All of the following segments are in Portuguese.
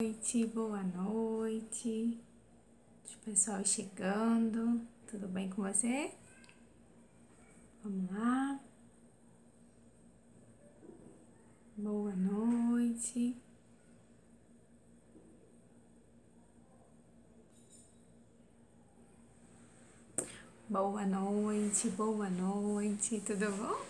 Noite, boa noite. O pessoal chegando. Tudo bem com você? Vamos lá. Boa noite. Boa noite, boa noite. Tudo bom?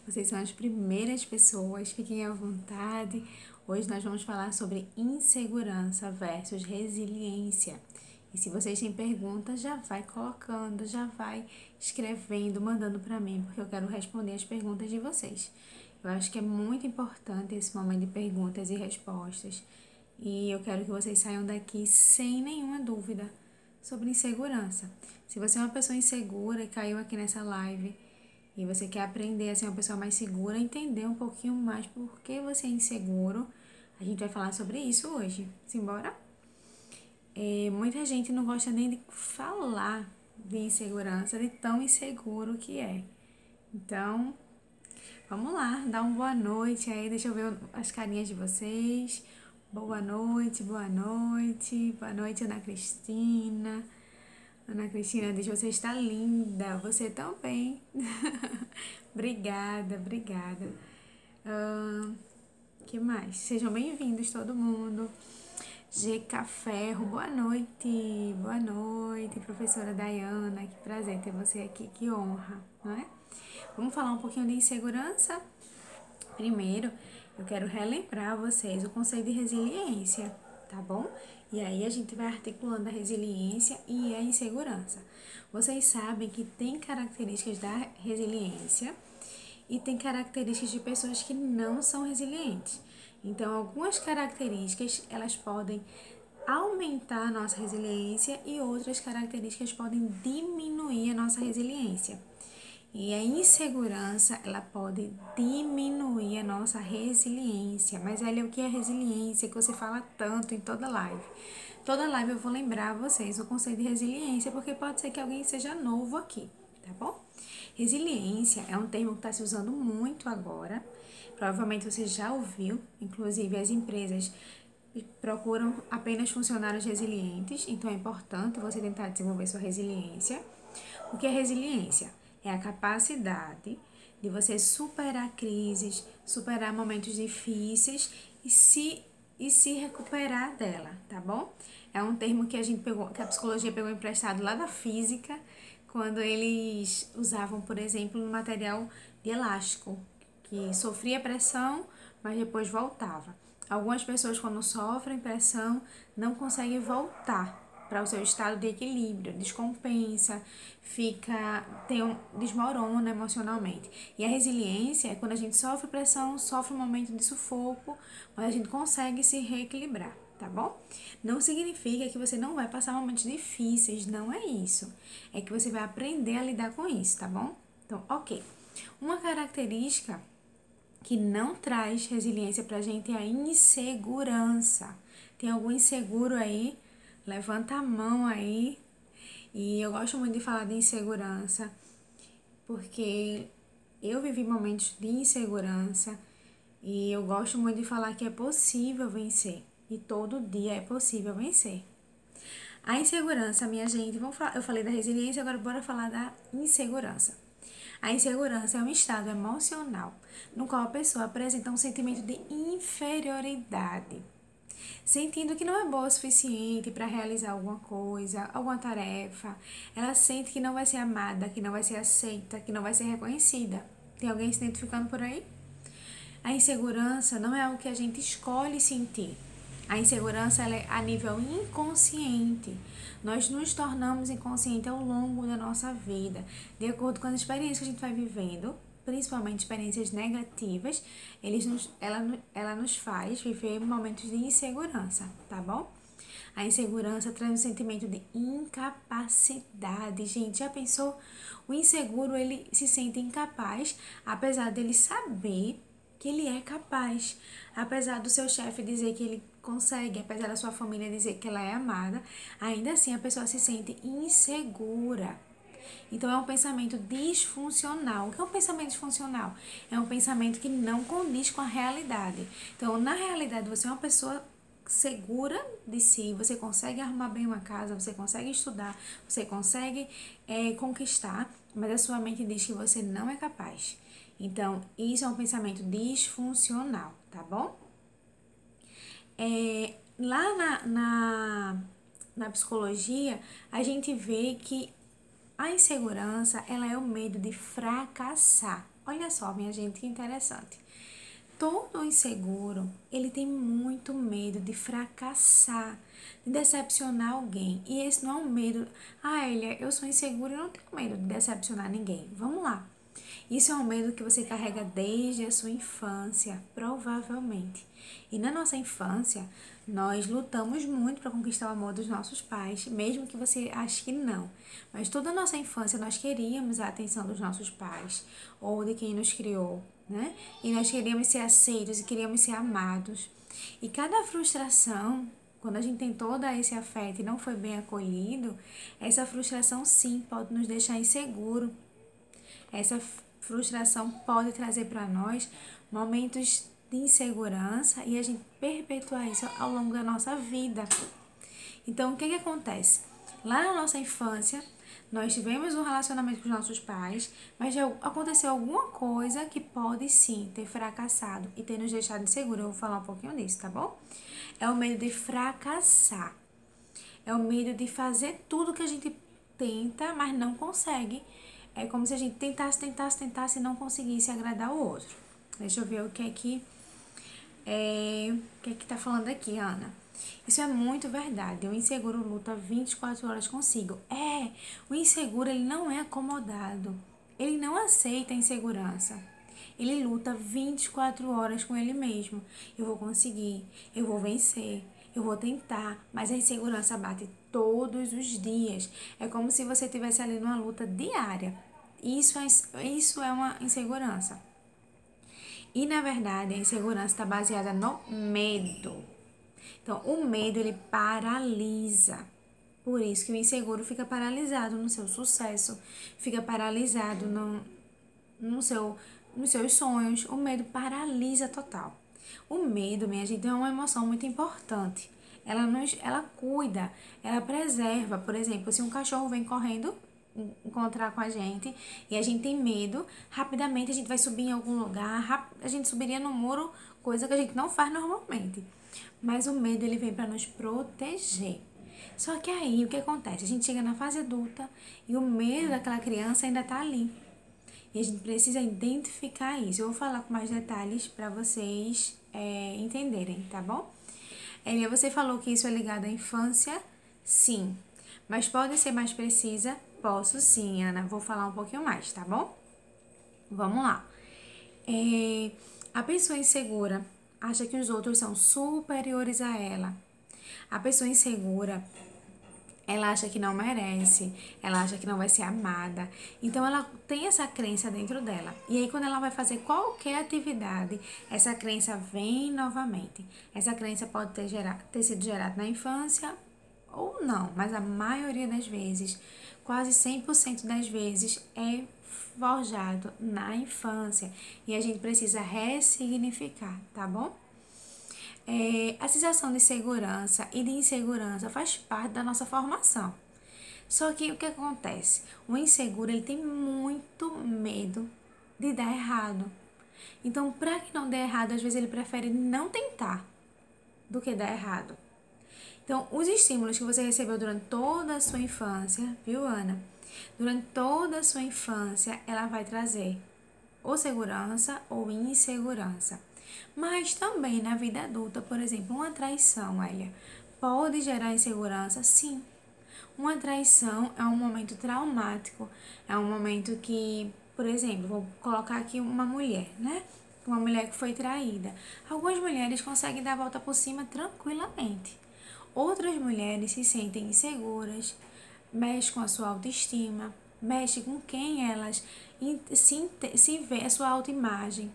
Vocês são as primeiras pessoas, fiquem à vontade. Hoje nós vamos falar sobre insegurança versus resiliência. E se vocês têm perguntas, já vai colocando, já vai escrevendo, mandando para mim, porque eu quero responder as perguntas de vocês. Eu acho que é muito importante esse momento de perguntas e respostas. E eu quero que vocês saiam daqui sem nenhuma dúvida sobre insegurança. Se você é uma pessoa insegura e caiu aqui nessa live e você quer aprender a ser uma pessoa mais segura, entender um pouquinho mais por que você é inseguro, a gente vai falar sobre isso hoje. Simbora? Muita gente não gosta nem de falar de insegurança, de tão inseguro que é. Então, vamos lá, dá uma boa noite aí, deixa eu ver as carinhas de vocês. Boa noite, boa noite. Boa noite, Ana Cristina. Ana Cristina diz, você está linda, você também. Obrigada, obrigada. Que mais? Sejam bem-vindos todo mundo. GK Ferro, boa noite, professora Dayana, que prazer ter você aqui, que honra, não é? Vamos falar um pouquinho de insegurança? Primeiro, eu quero relembrar a vocês o conceito de resiliência, tá bom? E aí a gente vai articulando a resiliência e a insegurança. Vocês sabem que tem características da resiliência e tem características de pessoas que não são resilientes. Então, algumas características, elas podem aumentar a nossa resiliência e outras características podem diminuir a nossa resiliência. E a insegurança, ela pode diminuir a nossa resiliência. Mas olha o que é resiliência, que você fala tanto em toda live. Toda live eu vou lembrar a vocês o conceito de resiliência, porque pode ser que alguém seja novo aqui, tá bom? Resiliência é um termo que está se usando muito agora. Provavelmente você já ouviu, inclusive as empresas procuram apenas funcionários resilientes, então é importante você tentar desenvolver sua resiliência. O que é resiliência? É a capacidade de você superar crises, superar momentos difíceis e se recuperar dela, tá bom? É um termo que que a psicologia pegou emprestado lá da física, quando eles usavam, por exemplo, um material de elástico, que sofria pressão, mas depois voltava. Algumas pessoas, quando sofrem pressão, não conseguem voltar para o seu estado de equilíbrio, descompensa, desmorona emocionalmente. E a resiliência é quando a gente sofre pressão, sofre um momento de sufoco, mas a gente consegue se reequilibrar, tá bom? Não significa que você não vai passar momentos difíceis, não é isso. É que você vai aprender a lidar com isso, tá bom? Então, ok. Uma característica que não traz resiliência pra gente é a insegurança. Tem algum inseguro aí? Levanta a mão aí. E eu gosto muito de falar de insegurança, porque eu vivi momentos de insegurança e eu gosto muito de falar que é possível vencer. E todo dia é possível vencer. A insegurança, minha gente, eu falei da resiliência, agora bora falar da insegurança. A insegurança é um estado emocional no qual a pessoa apresenta um sentimento de inferioridade, sentindo que não é boa o suficiente para realizar alguma coisa, alguma tarefa. Ela sente que não vai ser amada, que não vai ser aceita, que não vai ser reconhecida. Tem alguém se identificando por aí? A insegurança não é algo que a gente escolhe sentir. A insegurança ela é a nível inconsciente. Nós nos tornamos inconscientes ao longo da nossa vida, de acordo com as experiências que a gente vai vivendo, principalmente experiências negativas, ela nos faz viver momentos de insegurança, tá bom? A insegurança traz um sentimento de incapacidade. Gente, já pensou? O inseguro, ele se sente incapaz, apesar dele saber que ele é capaz. Apesar do seu chefe dizer que ele consegue, apesar da sua família dizer que ela é amada, ainda assim a pessoa se sente insegura. Então é um pensamento disfuncional. O que é um pensamento disfuncional? É um pensamento que não condiz com a realidade. Então, na realidade, você é uma pessoa segura de si, você consegue arrumar bem uma casa, você consegue estudar, você consegue conquistar, mas a sua mente diz que você não é capaz. Então, isso é um pensamento disfuncional, tá bom? Lá na psicologia, a gente vê que a insegurança, ela é o medo de fracassar. Olha só, minha gente, que interessante. Todo inseguro, ele tem muito medo de fracassar, de decepcionar alguém. E esse não é um medo, Elia, eu sou insegura e não tenho medo de decepcionar ninguém. Vamos lá. Isso é um medo que você carrega desde a sua infância, provavelmente. E na nossa infância, nós lutamos muito para conquistar o amor dos nossos pais, mesmo que você ache que não. Mas toda a nossa infância nós queríamos a atenção dos nossos pais ou de quem nos criou, né? E nós queríamos ser aceitos e queríamos ser amados. E cada frustração, quando a gente tentou dar esse afeto e não foi bem acolhido, essa frustração sim pode nos deixar inseguro. Essa frustração pode trazer para nós momentos de insegurança e a gente perpetuar isso ao longo da nossa vida. Então, o que acontece? Lá na nossa infância, nós tivemos um relacionamento com os nossos pais, mas já aconteceu alguma coisa que pode sim ter fracassado e ter nos deixado inseguros. Eu vou falar um pouquinho disso, tá bom? É o medo de fracassar. É o medo de fazer tudo que a gente tenta, mas não consegue. É como se a gente tentasse e não conseguisse agradar o outro. Deixa eu ver o que é que tá falando aqui, Ana. Isso é muito verdade. O inseguro luta 24 horas consigo. O inseguro, ele não é acomodado. Ele não aceita a insegurança. Ele luta 24 horas com ele mesmo. Eu vou conseguir, eu vou vencer, eu vou tentar, mas a insegurança bate todos os dias. É como se você estivesse ali numa luta diária. Isso é uma insegurança. E, na verdade, a insegurança está baseada no medo. Então, o medo, ele paralisa. Por isso que o inseguro fica paralisado no seu sucesso, fica paralisado nos seus sonhos. O medo paralisa total. O medo, minha gente, é uma emoção muito importante. Ela cuida, ela preserva. Por exemplo, se um cachorro vem correndo encontrar com a gente e a gente tem medo, rapidamente a gente vai subir em algum lugar, a gente subiria no muro, coisa que a gente não faz normalmente. Mas o medo, ele vem para nos proteger. Só que aí, o que acontece? A gente chega na fase adulta e o medo daquela criança ainda tá ali. E a gente precisa identificar isso. Eu vou falar com mais detalhes para vocês entenderem, tá bom? Elia, você falou que isso é ligado à infância? Sim. Mas pode ser mais precisa? Posso sim, Ana. Vou falar um pouquinho mais, tá bom? Vamos lá. A pessoa insegura acha que os outros são superiores a ela. A pessoa insegura, ela acha que não merece, ela acha que não vai ser amada. Então, ela tem essa crença dentro dela. E aí, quando ela vai fazer qualquer atividade, essa crença vem novamente. Essa crença pode ter sido gerada na infância ou não, mas a maioria das vezes, quase 100% das vezes, é forjado na infância. E a gente precisa ressignificar, tá bom? A sensação de segurança e de insegurança faz parte da nossa formação. Só que o que acontece? O inseguro, ele tem muito medo de dar errado. Então, para que não dê errado, às vezes ele prefere não tentar do que dar errado. Então, os estímulos que você recebeu durante toda a sua infância, viu, Ana? Durante toda a sua infância, ela vai trazer ou segurança ou insegurança. Mas também na vida adulta, por exemplo, uma traição, Elia, pode gerar insegurança? Sim. Uma traição é um momento traumático, é um momento que, por exemplo, vou colocar aqui uma mulher, né? Uma mulher que foi traída. Algumas mulheres conseguem dar a volta por cima tranquilamente. Outras mulheres se sentem inseguras, mexe com a sua autoestima, mexe com quem elas se vê, a sua autoimagem,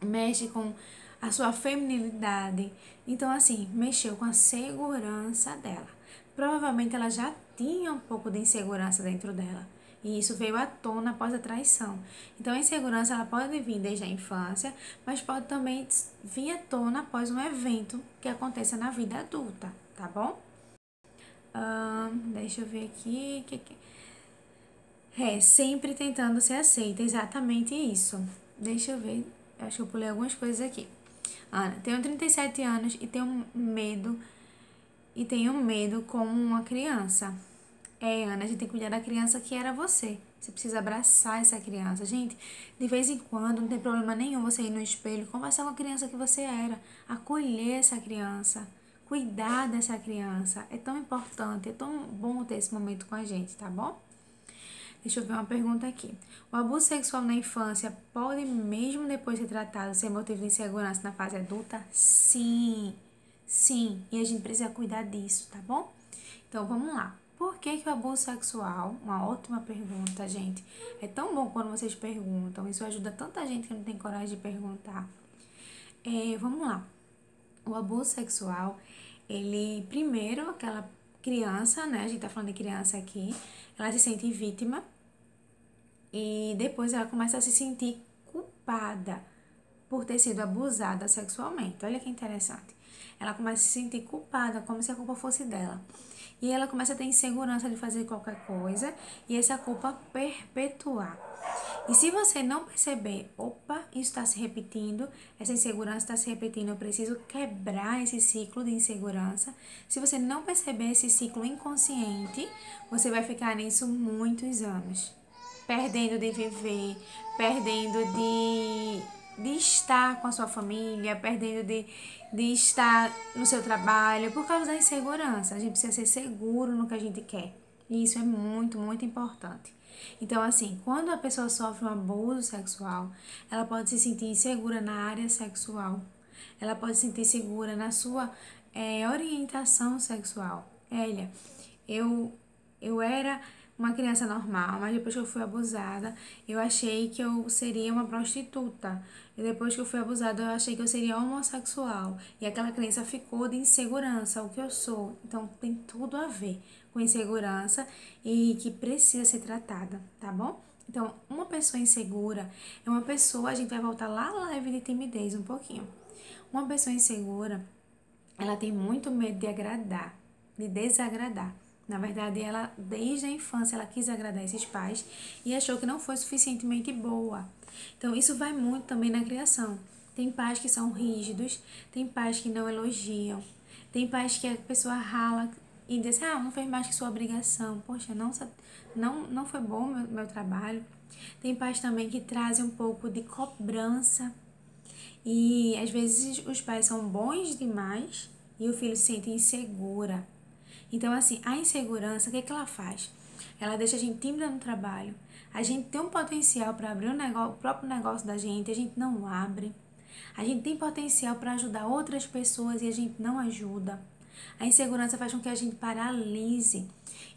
mexe com a sua feminilidade. Então, assim, mexeu com a segurança dela. Provavelmente ela já tinha um pouco de insegurança dentro dela. E isso veio à tona após a traição. Então, a insegurança ela pode vir desde a infância, mas pode também vir à tona após um evento que aconteça na vida adulta, tá bom? Deixa eu ver aqui. Sempre tentando ser aceita, exatamente isso. Deixa eu ver, acho que eu pulei algumas coisas aqui. Ana, tenho 37 anos e tenho medo como uma criança. Ana, a gente tem que cuidar da criança que era você. Você precisa abraçar essa criança. Gente, de vez em quando, não tem problema nenhum você ir no espelho, conversar com a criança que você era, acolher essa criança, cuidar dessa criança. É tão importante, é tão bom ter esse momento com a gente, tá bom? Deixa eu ver uma pergunta aqui. O abuso sexual na infância pode, mesmo depois de tratado, ser motivo de insegurança na fase adulta? Sim, sim. E a gente precisa cuidar disso, tá bom? Então, vamos lá. Por que o abuso sexual, uma ótima pergunta, gente. É tão bom quando vocês perguntam. Isso ajuda tanta gente que não tem coragem de perguntar. Vamos lá. O abuso sexual, ele, primeiro, aquela criança, né? A gente tá falando de criança aqui. Ela se sente vítima. E depois ela começa a se sentir culpada por ter sido abusada sexualmente. Olha que interessante. Ela começa a se sentir culpada, como se a culpa fosse dela. E ela começa a ter insegurança de fazer qualquer coisa e essa culpa perpetuar. E se você não perceber, opa, isso está se repetindo, essa insegurança está se repetindo, eu preciso quebrar esse ciclo de insegurança. Se você não perceber esse ciclo inconsciente, você vai ficar nisso muitos anos. Perdendo de viver, perdendo de estar com a sua família, perdendo de estar no seu trabalho, por causa da insegurança. A gente precisa ser seguro no que a gente quer. E isso é muito, muito importante. Então, assim, quando a pessoa sofre um abuso sexual, ela pode se sentir insegura na área sexual. Ela pode se sentir segura na sua orientação sexual. Elia, eu era uma criança normal, mas depois que eu fui abusada, eu achei que eu seria uma prostituta. E depois que eu fui abusada, eu achei que eu seria homossexual. E aquela crença ficou de insegurança, o que eu sou. Então, tem tudo a ver com insegurança e que precisa ser tratada, tá bom? Então, uma pessoa insegura é uma pessoa, a gente vai voltar lá na live de timidez um pouquinho. Uma pessoa insegura, ela tem muito medo de agradar, de desagradar. Na verdade, ela, desde a infância, ela quis agradar esses pais e achou que não foi suficientemente boa. Então, isso vai muito também na criação. Tem pais que são rígidos, tem pais que não elogiam, tem pais que a pessoa rala e diz, não fez mais que sua obrigação. Poxa, não foi bom meu trabalho. Tem pais também que trazem um pouco de cobrança e, às vezes, os pais são bons demais e o filho se sente insegura. Então, assim, a insegurança, o que ela faz? Ela deixa a gente tímida no trabalho. A gente tem um potencial para abrir o próprio negócio da gente, a gente não abre. A gente tem potencial para ajudar outras pessoas e a gente não ajuda. A insegurança faz com que a gente paralise.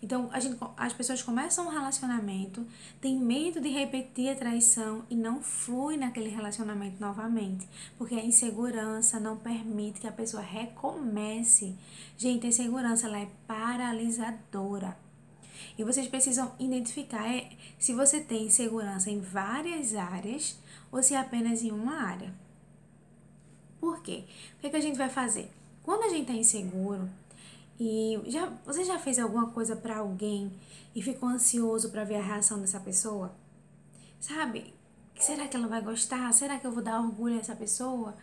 Então, as pessoas começam um relacionamento, tem medo de repetir a traição e não flui naquele relacionamento novamente, porque a insegurança não permite que a pessoa recomece. Gente, a insegurança ela é paralisadora. E vocês precisam identificar se você tem insegurança em várias áreas ou se é apenas em uma área. Por quê? O que a gente vai fazer? Quando a gente está inseguro e você já fez alguma coisa para alguém e ficou ansioso para ver a reação dessa pessoa? Sabe? Será que ela vai gostar? Será que eu vou dar orgulho a essa pessoa?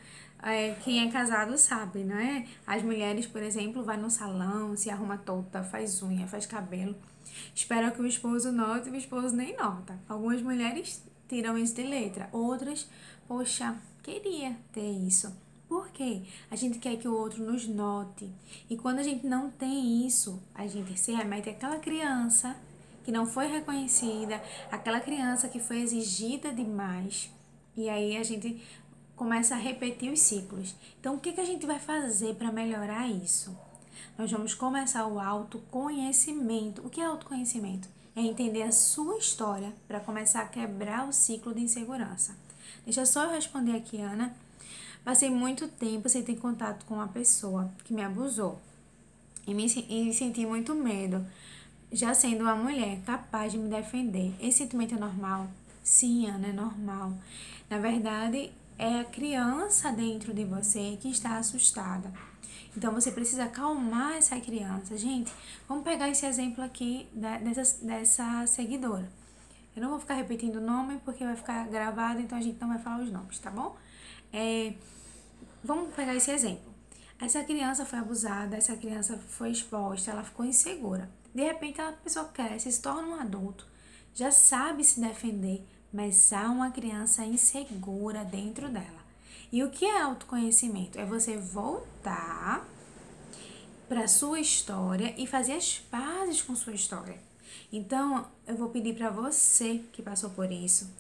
Quem é casado sabe, não é? As mulheres, por exemplo, vai no salão, se arruma toda, faz unha, faz cabelo. Espera que o esposo note e o esposo nem nota. Algumas mulheres tiram isso de letra. Outras, poxa, queria ter isso. Por quê? A gente quer que o outro nos note. E quando a gente não tem isso, a gente se remete àquela criança que não foi reconhecida, aquela criança que foi exigida demais. E aí a gente começa a repetir os ciclos. Então, o que a gente vai fazer para melhorar isso? Nós vamos começar o autoconhecimento. O que é autoconhecimento? É entender a sua história para começar a quebrar o ciclo de insegurança. Deixa só eu responder aqui, Ana. Passei muito tempo sem ter contato com uma pessoa que me abusou e senti muito medo. já sendo uma mulher capaz de me defender, esse sentimento é normal? Sim, Ana, é normal. Na verdade, é a criança dentro de você que está assustada. Então, você precisa acalmar essa criança. Gente, vamos pegar esse exemplo aqui dessa seguidora. Eu não vou ficar repetindo o nome porque vai ficar gravado, então a gente não vai falar os nomes, tá bom? Vamos pegar esse exemplo. Essa criança foi abusada, essa criança foi exposta, ela ficou insegura. De repente, a pessoa cresce, se torna um adulto, já sabe se defender, mas há uma criança insegura dentro dela. E o que é autoconhecimento? É você voltar para sua história e fazer as pazes com sua história. Então, eu vou pedir para você que passou por isso,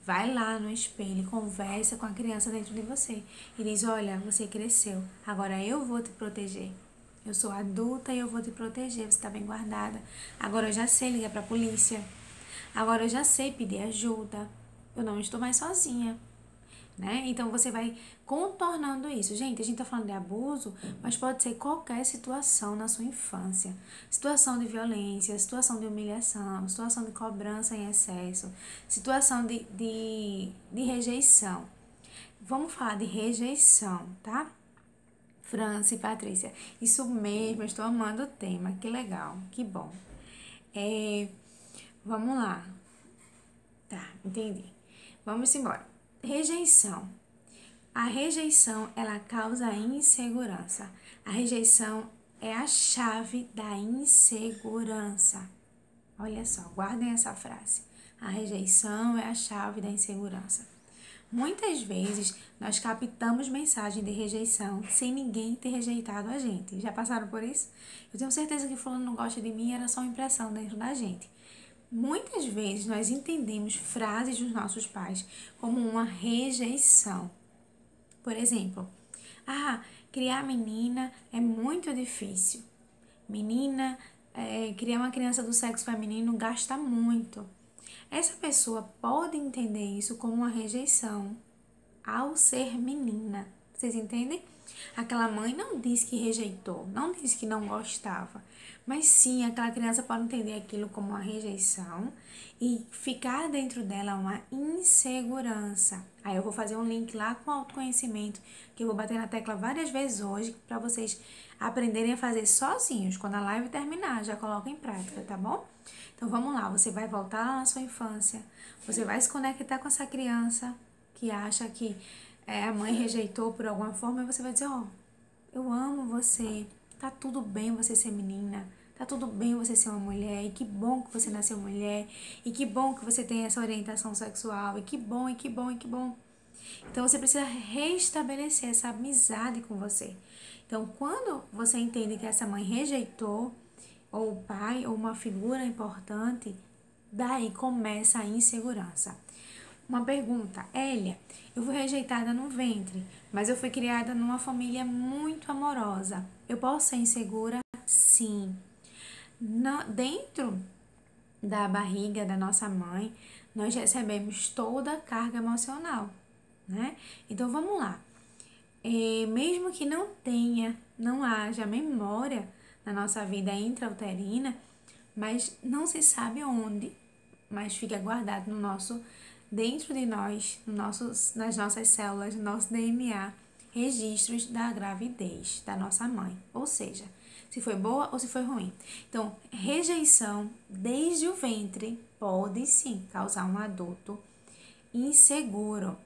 vai lá no espelho e conversa com a criança dentro de você e diz: olha, você cresceu, agora eu vou te proteger. Eu sou adulta e eu vou te proteger, você está bem guardada. Agora eu já sei ligar para a polícia. Agora eu já sei pedir ajuda. Eu não estou mais sozinha. Né? Então você vai contornando isso. Gente, a gente tá falando de abuso, mas pode ser qualquer situação na sua infância. Situação de violência, situação de humilhação, situação de cobrança em excesso, situação de rejeição. Vamos falar de rejeição, tá? França e Patrícia. Isso mesmo, eu estou amando o tema. Que legal, que bom. Vamos lá. Tá, entendi. Vamos embora. Rejeição. A rejeição, ela causa insegurança. A rejeição é a chave da insegurança. Olha só, guardem essa frase. A rejeição é a chave da insegurança. Muitas vezes, nós captamos mensagem de rejeição sem ninguém ter rejeitado a gente. Já passaram por isso? Eu tenho certeza que fulano não gosta de mim, era só uma impressão dentro da gente. Muitas vezes nós entendemos frases dos nossos pais como uma rejeição. Por exemplo, criar menina é muito difícil. Menina, criar uma criança do sexo feminino gasta muito. Essa pessoa pode entender isso como uma rejeição ao ser menina. Vocês entendem? Aquela mãe não disse que rejeitou, não disse que não gostava, mas sim, aquela criança pode entender aquilo como uma rejeição e ficar dentro dela uma insegurança. Aí eu vou fazer um link lá com autoconhecimento, que eu vou bater na tecla várias vezes hoje, para vocês aprenderem a fazer sozinhos. Quando a live terminar, já coloca em prática, tá bom? Então vamos lá, você vai voltar lá na sua infância, você vai se conectar com essa criança que acha que a mãe rejeitou por alguma forma, e você vai dizer: eu amo você, tá tudo bem você ser menina, tá tudo bem você ser uma mulher, e que bom que você nasceu mulher, e que bom que você tem essa orientação sexual, e que bom, e que bom, e que bom. Então você precisa restabelecer essa amizade com você. Então, quando você entende que essa mãe rejeitou, ou o pai, ou uma figura importante, daí começa a insegurança. Uma pergunta: Elia, eu fui rejeitada no ventre, mas eu fui criada numa família muito amorosa. Eu posso ser insegura? Sim. Dentro da barriga da nossa mãe, nós recebemos toda a carga emocional, né? Então vamos lá. Mesmo que não haja memória na nossa vida intrauterina, mas não se sabe onde, mas fica guardado dentro de nós, nas nossas células, no nosso DNA, registros da gravidez da nossa mãe. Ou seja, se foi boa ou se foi ruim. Então, rejeição desde o ventre pode sim causar um adulto inseguro.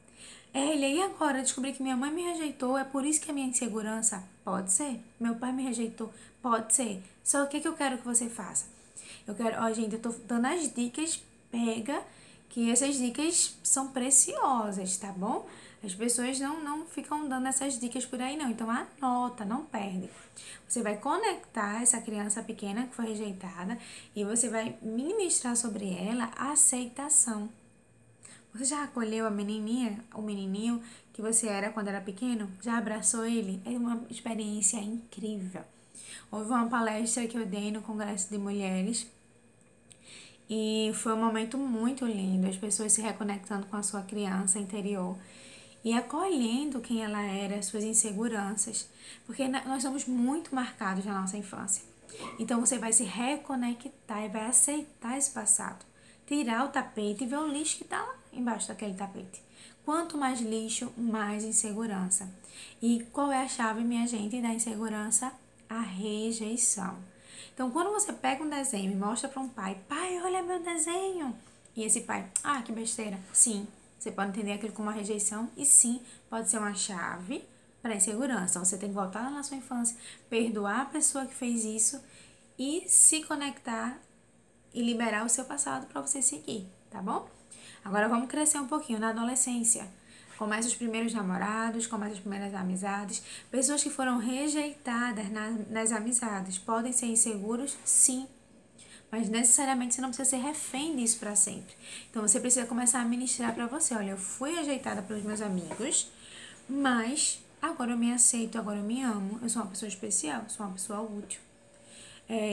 E agora descobri que minha mãe me rejeitou, é por isso que a minha insegurança? Pode ser. Meu pai me rejeitou? Pode ser. Só o que eu quero que você faça? Gente, eu tô dando as dicas, pega, que essas dicas são preciosas, tá bom? As pessoas não ficam dando essas dicas por aí, não. Então, anota, não perde. Você vai conectar essa criança pequena que foi rejeitada e você vai ministrar sobre ela a aceitação. Você já acolheu a menininha, o menininho que você era quando era pequeno? Já abraçou ele? É uma experiência incrível. Houve uma palestra que eu dei no Congresso de Mulheres e foi um momento muito lindo, as pessoas se reconectando com a sua criança interior e acolhendo quem ela era, suas inseguranças, porque nós somos muito marcados na nossa infância. Então você vai se reconectar e vai aceitar esse passado. Tirar o tapete e ver o lixo que está lá embaixo daquele tapete. Quanto mais lixo, mais insegurança. E qual é a chave, minha gente, da insegurança? A rejeição. Então, quando você pega um desenho e mostra para um pai, pai, olha meu desenho. E esse pai, ah, que besteira. Sim, você pode entender aquilo como uma rejeição e sim, pode ser uma chave para insegurança. Então, você tem que voltar lá na sua infância, perdoar a pessoa que fez isso e se conectar e liberar o seu passado para você seguir, tá bom? Agora vamos crescer um pouquinho na adolescência. Começa os primeiros namorados, começa as primeiras amizades. Pessoas que foram rejeitadas nas amizades podem ser inseguros? Sim. Mas necessariamente você não precisa ser refém disso para sempre. Então você precisa começar a ministrar para você. Olha, eu fui rejeitada pelos meus amigos, mas agora eu me aceito, agora eu me amo. Eu sou uma pessoa especial, sou uma pessoa útil.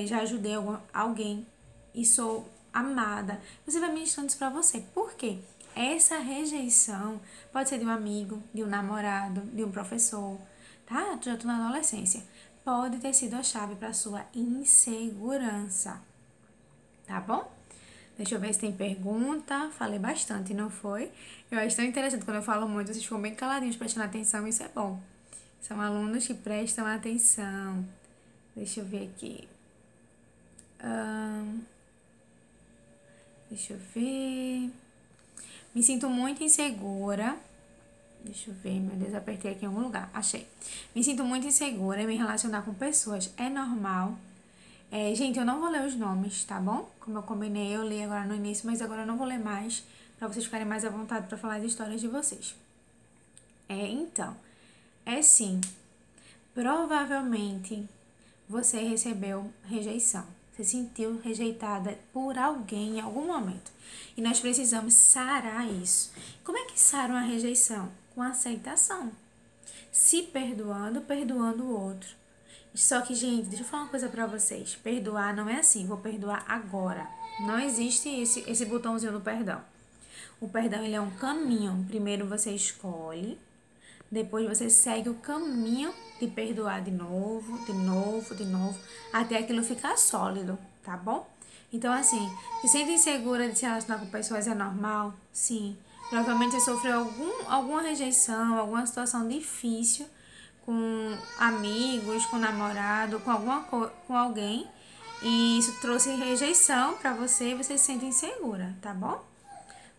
Já ajudei alguém e sou amada. Você vai ministrando isso pra você. Por quê? Essa rejeição pode ser de um amigo, de um namorado, de um professor, tá? Já tô na adolescência. Pode ter sido a chave para sua insegurança, tá bom? Deixa eu ver se tem pergunta. Falei bastante, não foi? Eu acho tão interessante quando eu falo muito, vocês ficam bem caladinhos prestando atenção, isso é bom. São alunos que prestam atenção. Deixa eu ver aqui. Deixa eu ver. Me sinto muito insegura. Deixa eu ver, meu Deus, apertei aqui em algum lugar. Achei. Me sinto muito insegura em me relacionar com pessoas. É normal. Gente, eu não vou ler os nomes, tá bom? Como eu combinei, eu li agora no início, mas agora eu não vou ler mais, pra vocês ficarem mais à vontade pra falar as histórias de vocês. Então, sim. Provavelmente você recebeu rejeição. Você se sentiu rejeitada por alguém em algum momento. E nós precisamos sarar isso. Como é que sara uma rejeição? Com aceitação. Se perdoando, perdoando o outro. Só que, gente, deixa eu falar uma coisa pra vocês. Perdoar não é assim, vou perdoar agora. Não existe esse botãozinho do perdão. O perdão, ele é um caminho. Primeiro você escolhe, depois você segue o caminho de perdoar de novo, de novo, de novo, até aquilo ficar sólido, tá bom? Então, assim, se sente insegura de se relacionar com pessoas é normal? Sim. Provavelmente você sofreu alguma rejeição, alguma situação difícil com amigos, com namorado, com alguém. E isso trouxe rejeição pra você e você se sente insegura, tá bom?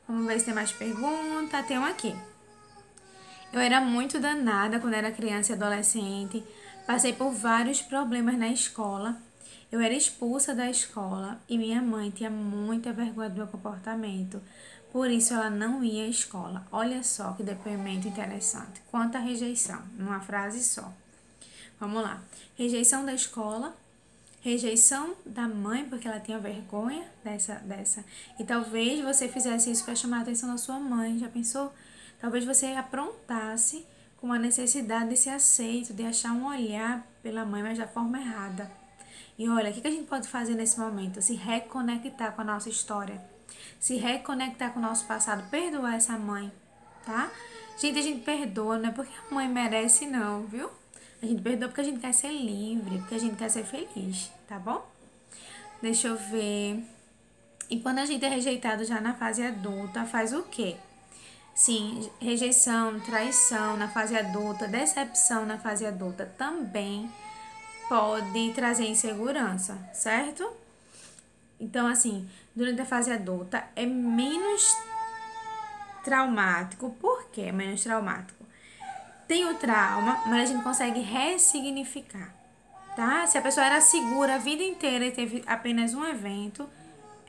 Vamos ver se tem mais pergunta. Tem uma aqui. Eu era muito danada quando era criança e adolescente. Passei por vários problemas na escola. Eu era expulsa da escola e minha mãe tinha muita vergonha do meu comportamento. Por isso ela não ia à escola. Olha só que depoimento interessante. Quanta rejeição, numa frase só. Vamos lá. Rejeição da escola, rejeição da mãe, porque ela tinha vergonha dessa. E talvez você fizesse isso para chamar a atenção da sua mãe. Já pensou? Talvez você aprontasse com a necessidade de ser aceito, de achar um olhar pela mãe, mas da forma errada. E olha, o que a gente pode fazer nesse momento? Se reconectar com a nossa história. Se reconectar com o nosso passado. Perdoar essa mãe, tá? Gente, a gente perdoa, não é porque a mãe merece não, viu? A gente perdoa porque a gente quer ser livre, porque a gente quer ser feliz, tá bom? Deixa eu ver. E quando a gente é rejeitado já na fase adulta, faz o quê? Sim, rejeição, traição na fase adulta, decepção na fase adulta também pode trazer insegurança, certo? Então, assim, durante a fase adulta é menos traumático. Por que é menos traumático? Tem o trauma, mas a gente consegue ressignificar, tá? Se a pessoa era segura a vida inteira e teve apenas um evento,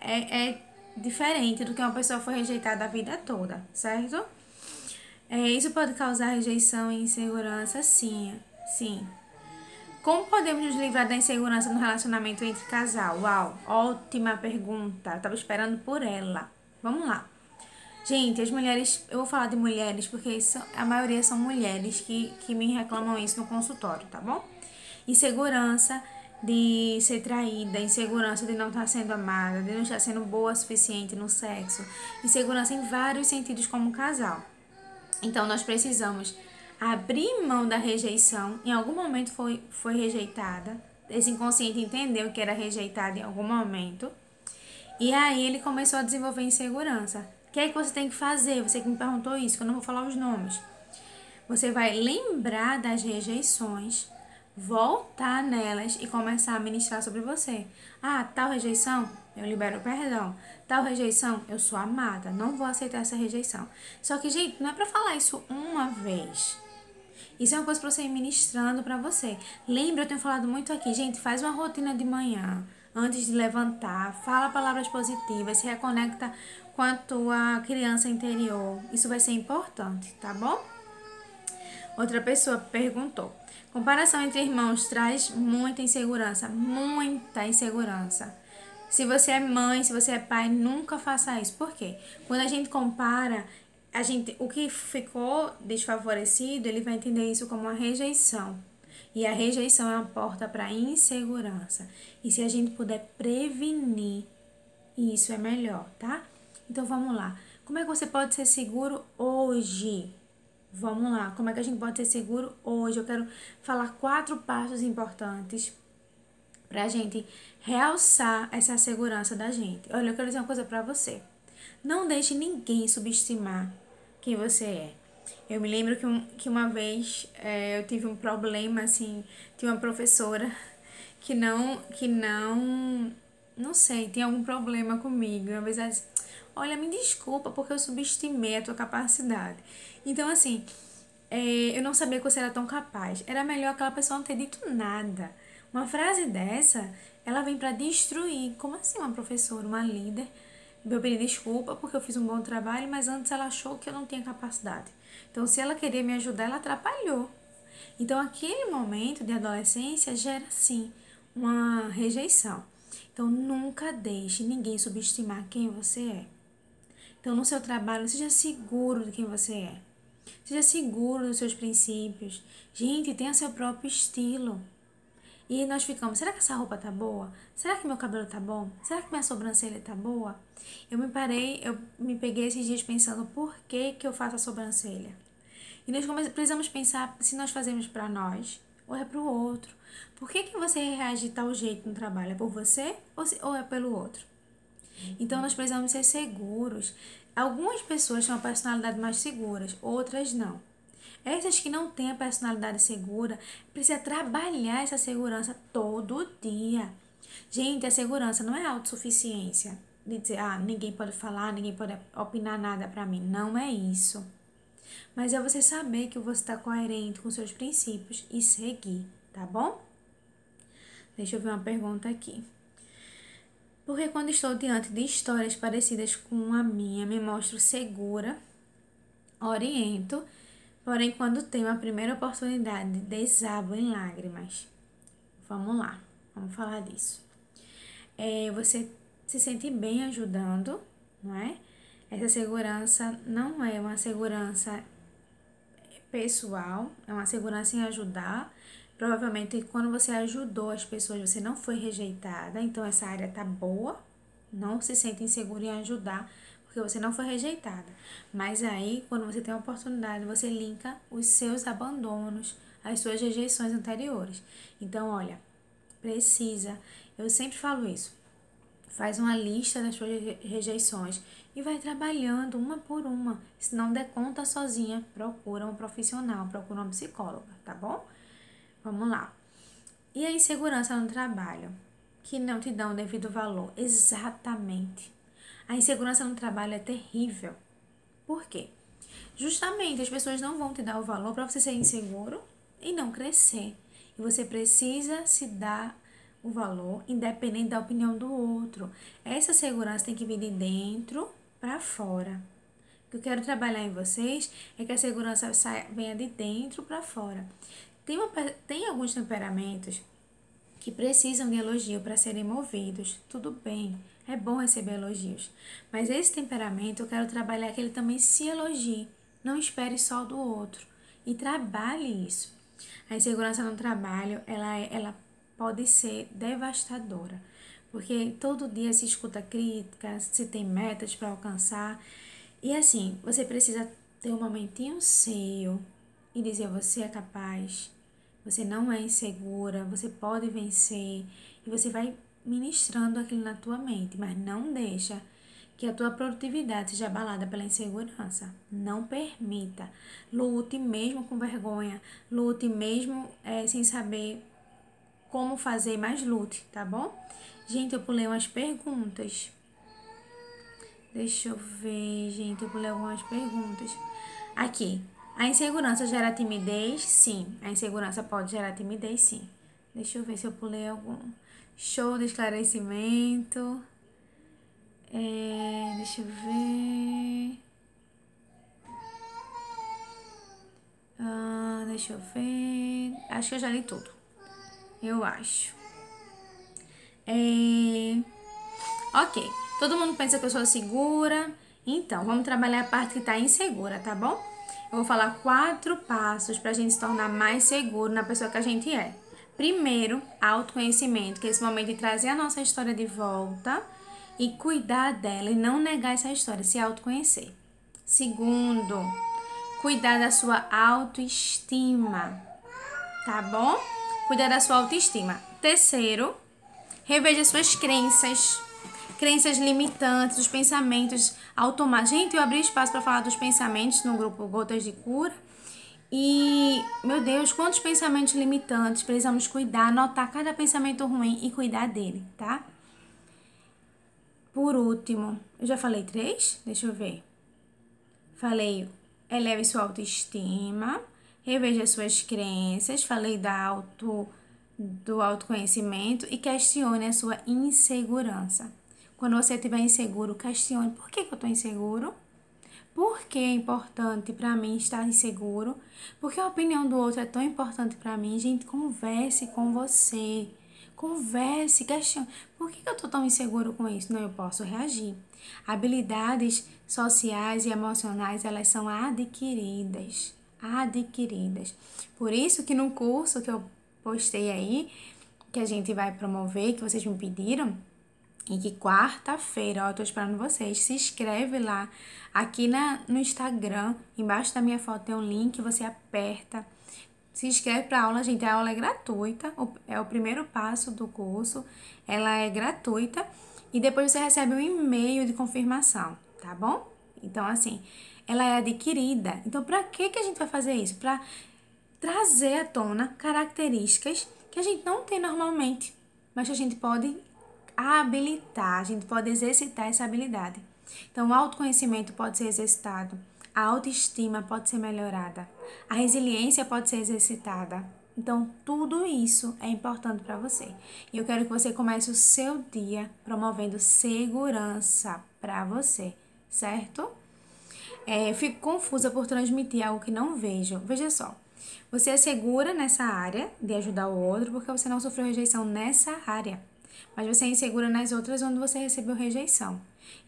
é diferente do que uma pessoa foi rejeitada a vida toda, certo? Isso pode causar rejeição e insegurança, sim. Como podemos nos livrar da insegurança no relacionamento entre casal? Uau, ótima pergunta. Eu tava esperando por ela. Vamos lá. Gente, as mulheres, eu vou falar de mulheres porque a maioria são mulheres que me reclamam isso no consultório, tá bom? Insegurança de ser traída, insegurança de não estar sendo amada, de não estar sendo boa o suficiente no sexo, insegurança em vários sentidos como casal. Então, nós precisamos abrir mão da rejeição. Em algum momento foi rejeitada, esse inconsciente entendeu que era rejeitado em algum momento. E aí ele começou a desenvolver insegurança. O que é que você tem que fazer? Você que me perguntou isso, que eu não vou falar os nomes. Você vai lembrar das rejeições, voltar nelas e começar a ministrar sobre você. Ah, tal rejeição, eu libero perdão. Tal rejeição, eu sou amada. Não vou aceitar essa rejeição. Só que, gente, não é pra falar isso uma vez. Isso é uma coisa pra você ir ministrando pra você. Lembra, eu tenho falado muito aqui, gente, faz uma rotina de manhã, antes de levantar, fala palavras positivas, se reconecta com a tua criança interior. Isso vai ser importante, tá bom? Outra pessoa perguntou: comparação entre irmãos traz muita insegurança, muita insegurança. Se você é mãe, se você é pai, nunca faça isso. Por quê? Quando a gente compara, o que ficou desfavorecido, ele vai entender isso como uma rejeição. E a rejeição é uma porta para insegurança. E se a gente puder prevenir, isso é melhor, tá? Então vamos lá. Como é que você pode ser seguro hoje? Vamos lá, como é que a gente pode ser seguro hoje? Eu quero falar 4 passos importantes pra gente realçar essa segurança da gente. Olha, eu quero dizer uma coisa pra você. Não deixe ninguém subestimar quem você é. Eu me lembro que uma vez eu tive um problema, assim, tinha uma professora não sei, tem algum problema comigo. Uma vez ela disse, olha, me desculpa porque eu subestimei a tua capacidade. Então, assim, eu não sabia que você era tão capaz. Era melhor aquela pessoa não ter dito nada. Uma frase dessa, ela vem pra destruir. Como assim uma professora, uma líder? Eu pedi desculpa porque eu fiz um bom trabalho, mas antes ela achou que eu não tinha capacidade. Então, se ela queria me ajudar, ela atrapalhou. Então, aquele momento de adolescência gera, sim, uma rejeição. Então, nunca deixe ninguém subestimar quem você é. Então, no seu trabalho, seja seguro de quem você é. Seja seguro dos seus princípios. Gente, tenha seu próprio estilo. E nós ficamos, será que essa roupa tá boa? Será que meu cabelo tá bom? Será que minha sobrancelha tá boa? Eu me peguei esses dias pensando por que que eu faço a sobrancelha. E nós precisamos pensar se nós fazemos para nós ou é para o outro. Por que que você reage de tal jeito no trabalho? É por você ou é pelo outro? Então nós precisamos ser seguros. Algumas pessoas têm uma personalidade mais seguras, outras não. Essas que não têm a personalidade segura, precisa trabalhar essa segurança todo dia. Gente, a segurança não é autossuficiência. De dizer, ninguém pode falar, ninguém pode opinar nada pra mim. Não é isso. Mas é você saber que você está coerente com seus princípios e seguir, tá bom? Deixa eu ver uma pergunta aqui. Porque quando estou diante de histórias parecidas com a minha, me mostro segura, oriento, porém quando tenho a primeira oportunidade, desabo em lágrimas. Vamos lá, vamos falar disso. Você se sente bem ajudando, não é? Essa segurança não é uma segurança pessoal, é uma segurança em ajudar. Provavelmente quando você ajudou as pessoas, você não foi rejeitada, então essa área tá boa, não se sente insegura em ajudar, porque você não foi rejeitada. Mas aí, quando você tem a oportunidade, você linka os seus abandonos, as suas rejeições anteriores. Então, olha, precisa, eu sempre falo isso, faz uma lista das suas rejeições e vai trabalhando uma por uma. Se não der conta sozinha, procura um profissional, procura uma psicóloga, tá bom? Vamos lá. E a insegurança no trabalho, que não te dão o devido valor. Exatamente. A insegurança no trabalho é terrível. Por quê? Justamente as pessoas não vão te dar o valor para você ser inseguro e não crescer. E você precisa se dar o valor, independente da opinião do outro. Essa segurança tem que vir de dentro para fora. O que eu quero trabalhar em vocês é que a segurança venha de dentro para fora. Tem alguns temperamentos que precisam de elogio para serem movidos. Tudo bem, é bom receber elogios. Mas esse temperamento eu quero trabalhar que ele também se elogie. Não espere só do outro. E trabalhe isso. A insegurança no trabalho, ela pode ser devastadora. Porque todo dia se escuta críticas, se tem metas para alcançar. E assim, você precisa ter um momentinho seu e dizer você é capaz, Você não é insegura, você pode vencer e você vai ministrando aquilo na tua mente, mas não deixa que a tua produtividade seja abalada pela insegurança. Não permita. Lute mesmo com vergonha, lute mesmo sem saber como fazer, mas lute, tá bom? Gente, eu pulei umas perguntas. Deixa eu ver, gente, eu pulei algumas perguntas. Aqui, a insegurança gera timidez? Sim, a insegurança pode gerar timidez, sim. Deixa eu ver se eu pulei algum. Show de esclarecimento. Deixa eu ver. Deixa eu ver. Acho que eu já li tudo. Eu acho. Ok. Todo mundo pensa que eu sou segura. Então, vamos trabalhar a parte que tá insegura, tá bom? Eu vou falar 4 passos pra gente se tornar mais seguro na pessoa que a gente é. Primeiro, autoconhecimento, que é esse momento de trazer a nossa história de volta e cuidar dela e não negar essa história, se autoconhecer. Segundo, cuidar da sua autoestima, tá bom? Cuidar da sua autoestima. Terceiro, reveja suas crenças limitantes, os pensamentos automáticos. Gente, eu abri espaço para falar dos pensamentos no grupo Gotas de Cura. E, meu Deus, quantos pensamentos limitantes precisamos cuidar, anotar cada pensamento ruim e cuidar dele, tá? Por último, eu já falei 3? Deixa eu ver. Falei, eleve sua autoestima, reveja suas crenças, falei do autoconhecimento e questione a sua insegurança. Quando você estiver inseguro, questione por que eu estou inseguro? Por que é importante para mim estar inseguro? Por que a opinião do outro é tão importante para mim? Gente, converse com você. Converse, questione. Por que eu tô tão inseguro com isso? Não, eu posso reagir. Habilidades sociais e emocionais, elas são adquiridas. Adquiridas. Por isso que no curso que eu postei aí, que a gente vai promover, que vocês me pediram, e que quarta-feira, ó, eu tô esperando vocês, se inscreve lá, aqui no Instagram, embaixo da minha foto tem um link, você aperta, se inscreve pra aula, gente, a aula é gratuita, é o primeiro passo do curso, ela é gratuita, e depois você recebe um e-mail de confirmação, tá bom? Então, assim, ela é adquirida, então pra que a gente vai fazer isso? Pra trazer à tona características que a gente não tem normalmente, mas que a gente pode habilitar, a gente pode exercitar essa habilidade. Então, o autoconhecimento pode ser exercitado, a autoestima pode ser melhorada, a resiliência pode ser exercitada. Então, tudo isso é importante para você. E eu quero que você comece o seu dia promovendo segurança para você, certo? Eu fico confusa por transmitir algo que não vejo. Veja só, você é segura nessa área de ajudar o outro porque você não sofreu rejeição nessa área, mas você é insegura nas outras onde você recebeu rejeição.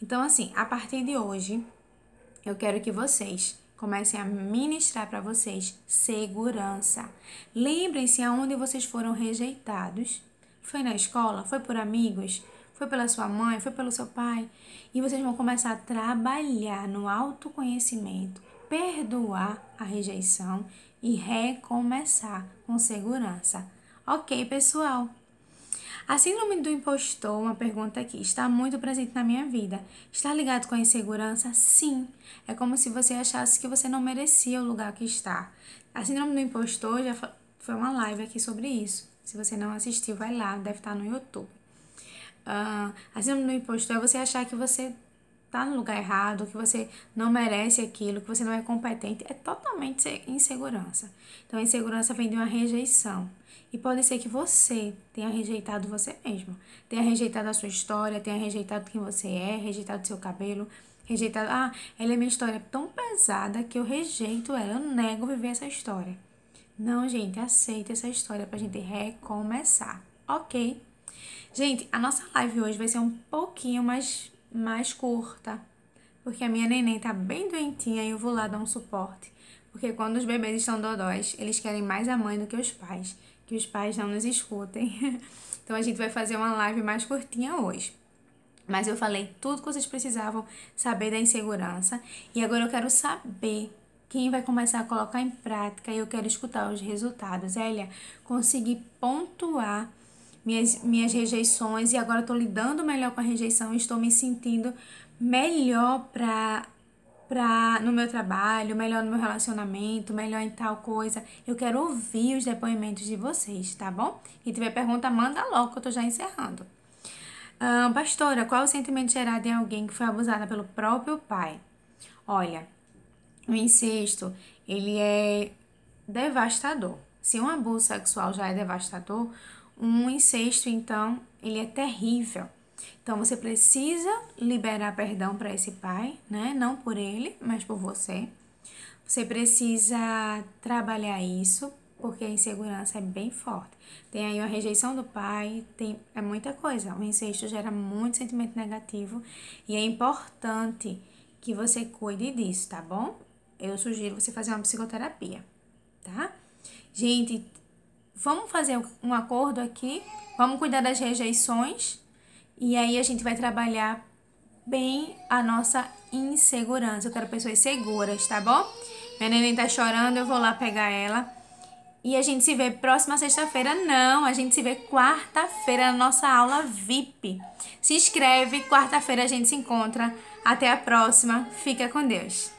Então, assim, a partir de hoje, eu quero que vocês comecem a ministrar para vocês segurança. Lembrem-se aonde vocês foram rejeitados. Foi na escola? Foi por amigos? Foi pela sua mãe? Foi pelo seu pai? E vocês vão começar a trabalhar no autoconhecimento, perdoar a rejeição e recomeçar com segurança. Ok, pessoal? A síndrome do impostor, uma pergunta aqui, está muito presente na minha vida. Está ligado com a insegurança? Sim. É como se você achasse que você não merecia o lugar que está. A síndrome do impostor já foi uma live aqui sobre isso. Se você não assistiu, vai lá, deve estar no YouTube. A síndrome do impostor é você achar que você tá no lugar errado, que você não merece aquilo, que você não é competente, é totalmente insegurança. Então, a insegurança vem de uma rejeição. E pode ser que você tenha rejeitado você mesmo, tenha rejeitado a sua história, tenha rejeitado quem você é, rejeitado seu cabelo, rejeitado, ela é minha história tão pesada que eu rejeito ela, eu nego viver essa história. Não, gente, aceita essa história pra gente recomeçar, ok? Gente, a nossa live hoje vai ser um pouquinho mais curta, porque a minha neném tá bem doentinha e eu vou lá dar um suporte. Porque quando os bebês estão dodóis, eles querem mais a mãe do que os pais. Que os pais não nos escutem. Então a gente vai fazer uma live mais curtinha hoje. Mas eu falei tudo que vocês precisavam saber da insegurança. E agora eu quero saber quem vai começar a colocar em prática e eu quero escutar os resultados. Elia, consegui pontuar minhas rejeições e agora estou lidando melhor com a rejeição e estou me sentindo melhor no meu trabalho, melhor no meu relacionamento, melhor em tal coisa. Eu quero ouvir os depoimentos de vocês, tá bom? Se tiver pergunta, manda logo que eu tô já encerrando. Pastora, qual é o sentimento gerado em alguém que foi abusada pelo próprio pai? Olha, o incesto, ele é devastador. Se um abuso sexual já é devastador, um incesto, então, ele é terrível. Então, você precisa liberar perdão para esse pai, né? Não por ele, mas por você. Você precisa trabalhar isso, porque a insegurança é bem forte. Tem aí uma rejeição do pai, é muita coisa. O incesto gera muito sentimento negativo e é importante que você cuide disso, tá bom? Eu sugiro você fazer uma psicoterapia, tá? Gente, vamos fazer um acordo aqui, vamos cuidar das rejeições e aí a gente vai trabalhar bem a nossa insegurança. Eu quero pessoas seguras, tá bom? Minha neném tá chorando, eu vou lá pegar ela. E a gente se vê próxima sexta-feira. Não, a gente se vê quarta-feira na nossa aula VIP. Se inscreve, quarta-feira a gente se encontra. Até a próxima. Fica com Deus.